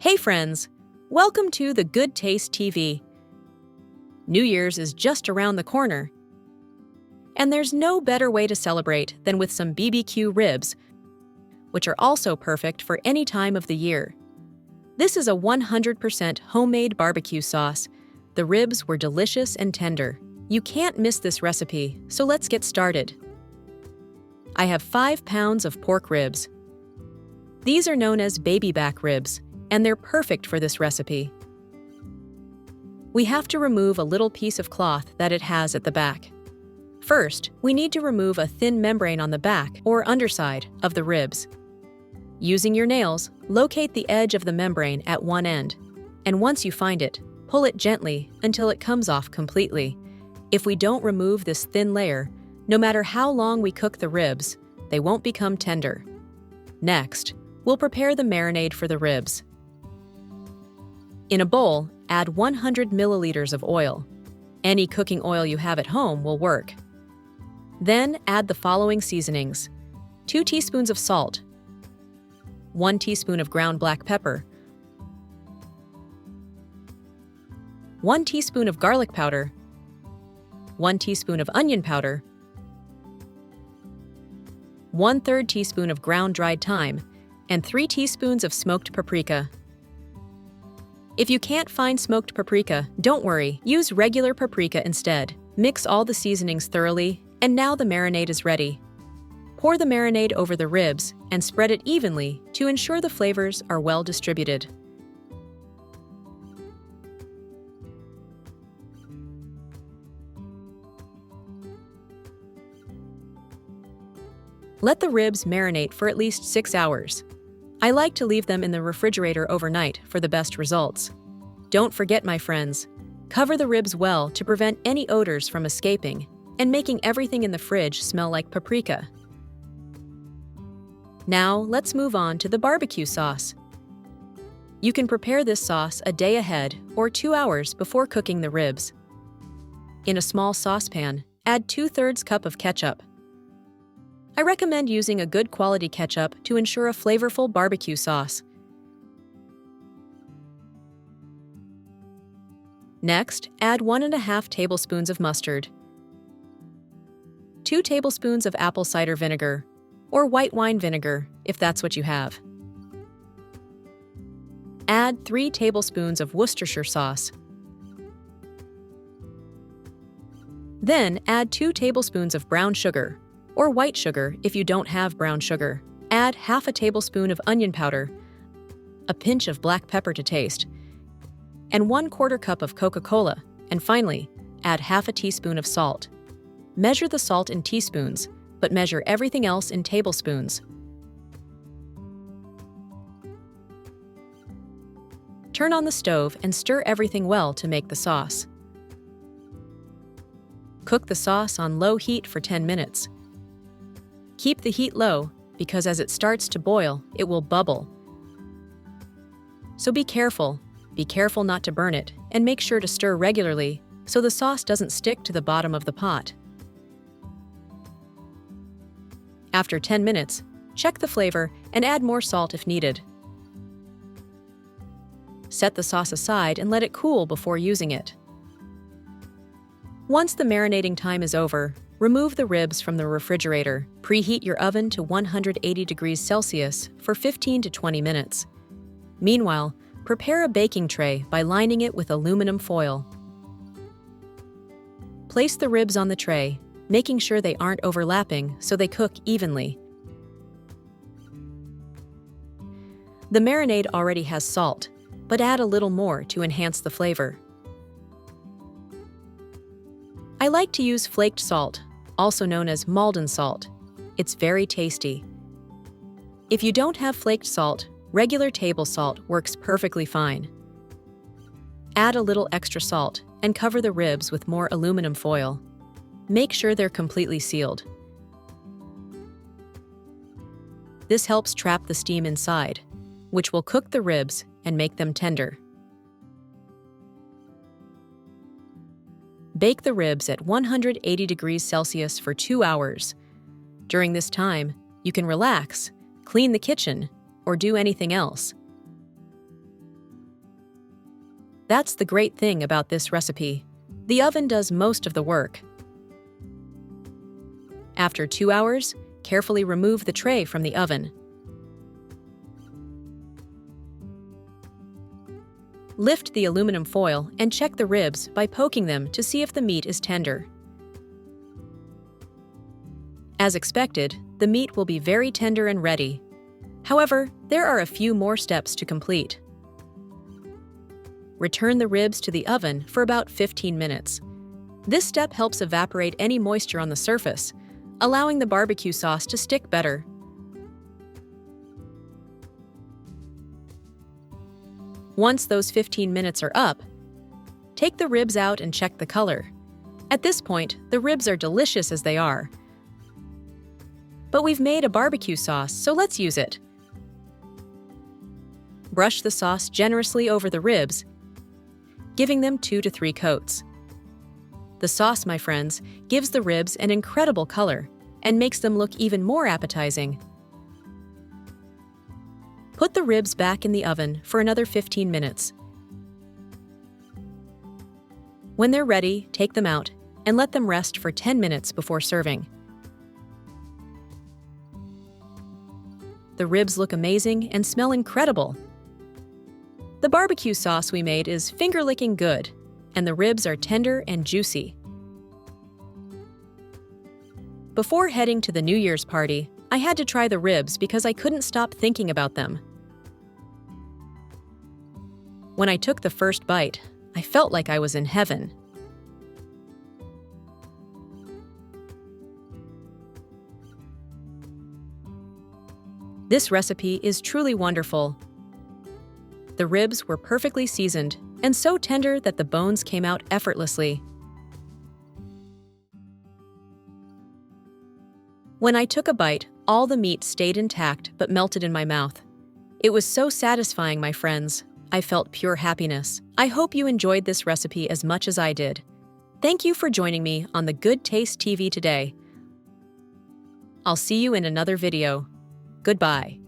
Hey friends, welcome to the Good Taste TV. New Year's is just around the corner. And there's no better way to celebrate than with some BBQ ribs, which are also perfect for any time of the year. This is a 100% homemade barbecue sauce. The ribs were delicious and tender. You can't miss this recipe, so let's get started. I have 5 pounds of pork ribs. These are known as baby back ribs, and they're perfect for this recipe. We have to remove a little piece of cloth that it has at the back. First, we need to remove a thin membrane on the back or underside of the ribs. Using your nails, locate the edge of the membrane at one end, and once you find it, pull it gently until it comes off completely. If we don't remove this thin layer, no matter how long we cook the ribs, they won't become tender. Next, we'll prepare the marinade for the ribs. In a bowl, add 100 milliliters of oil. Any cooking oil you have at home will work. Then add the following seasonings: 2 teaspoons of salt, 1 teaspoon of ground black pepper, 1 teaspoon of garlic powder, 1 teaspoon of onion powder, 1/3 teaspoon of ground dried thyme, and 3 teaspoons of smoked paprika. If you can't find smoked paprika, don't worry, use regular paprika instead. Mix all the seasonings thoroughly, and now the marinade is ready. Pour the marinade over the ribs and spread it evenly to ensure the flavors are well distributed. Let the ribs marinate for at least 6 hours. I like to leave them in the refrigerator overnight for the best results. Don't forget, my friends, cover the ribs well to prevent any odors from escaping and making everything in the fridge smell like paprika. Now, let's move on to the barbecue sauce. You can prepare this sauce a day ahead or 2 hours before cooking the ribs. In a small saucepan, add 2/3 cup of ketchup. I recommend using a good quality ketchup to ensure a flavorful barbecue sauce. Next, add 1.5 tablespoons of mustard, 2 tablespoons of apple cider vinegar, or white wine vinegar if that's what you have. Add 3 tablespoons of Worcestershire sauce. Then add 2 tablespoons of brown sugar, or white sugar if you don't have brown sugar. Add half a tablespoon of onion powder, a pinch of black pepper to taste, and 1/4 cup of Coca-Cola, and finally, add half a teaspoon of salt. Measure the salt in teaspoons, but measure everything else in tablespoons. Turn on the stove and stir everything well to make the sauce. Cook the sauce on low heat for 10 minutes. Keep the heat low because as it starts to boil, it will bubble. So be careful not to burn it, and make sure to stir regularly so the sauce doesn't stick to the bottom of the pot. After 10 minutes, check the flavor and add more salt if needed. Set the sauce aside and let it cool before using it. Once the marinating time is over, remove the ribs from the refrigerator. Preheat your oven to 180 degrees Celsius for 15 to 20 minutes. Meanwhile, prepare a baking tray by lining it with aluminum foil. Place the ribs on the tray, making sure they aren't overlapping so they cook evenly. The marinade already has salt, but add a little more to enhance the flavor. I like to use flaked salt, also known as Maldon salt. It's very tasty. If you don't have flaked salt, regular table salt works perfectly fine. Add a little extra salt and cover the ribs with more aluminum foil. Make sure they're completely sealed. This helps trap the steam inside, which will cook the ribs and make them tender. Bake the ribs at 180 degrees Celsius for 2 hours. During this time, you can relax, clean the kitchen, or do anything else. That's the great thing about this recipe. The oven does most of the work. After 2 hours, carefully remove the tray from the oven. Lift the aluminum foil and check the ribs by poking them to see if the meat is tender. As expected, the meat will be very tender and ready. However, there are a few more steps to complete. Return the ribs to the oven for about 15 minutes. This step helps evaporate any moisture on the surface, allowing the barbecue sauce to stick better. Once those 15 minutes are up, take the ribs out and check the color. At this point, the ribs are delicious as they are. But we've made a barbecue sauce, so let's use it. Brush the sauce generously over the ribs, giving them 2 to 3 coats. The sauce, my friends, gives the ribs an incredible color and makes them look even more appetizing. Put the ribs back in the oven for another 15 minutes. When they're ready, take them out and let them rest for 10 minutes before serving. The ribs look amazing and smell incredible. The barbecue sauce we made is finger-licking good, and the ribs are tender and juicy. Before heading to the New Year's party, I had to try the ribs because I couldn't stop thinking about them. When I took the first bite, I felt like I was in heaven. This recipe is truly wonderful. The ribs were perfectly seasoned and so tender that the bones came out effortlessly. When I took a bite, all the meat stayed intact but melted in my mouth. It was so satisfying, my friends. I felt pure happiness. I hope you enjoyed this recipe as much as I did. Thank you for joining me on the Good Taste TV today. I'll see you in another video. Goodbye.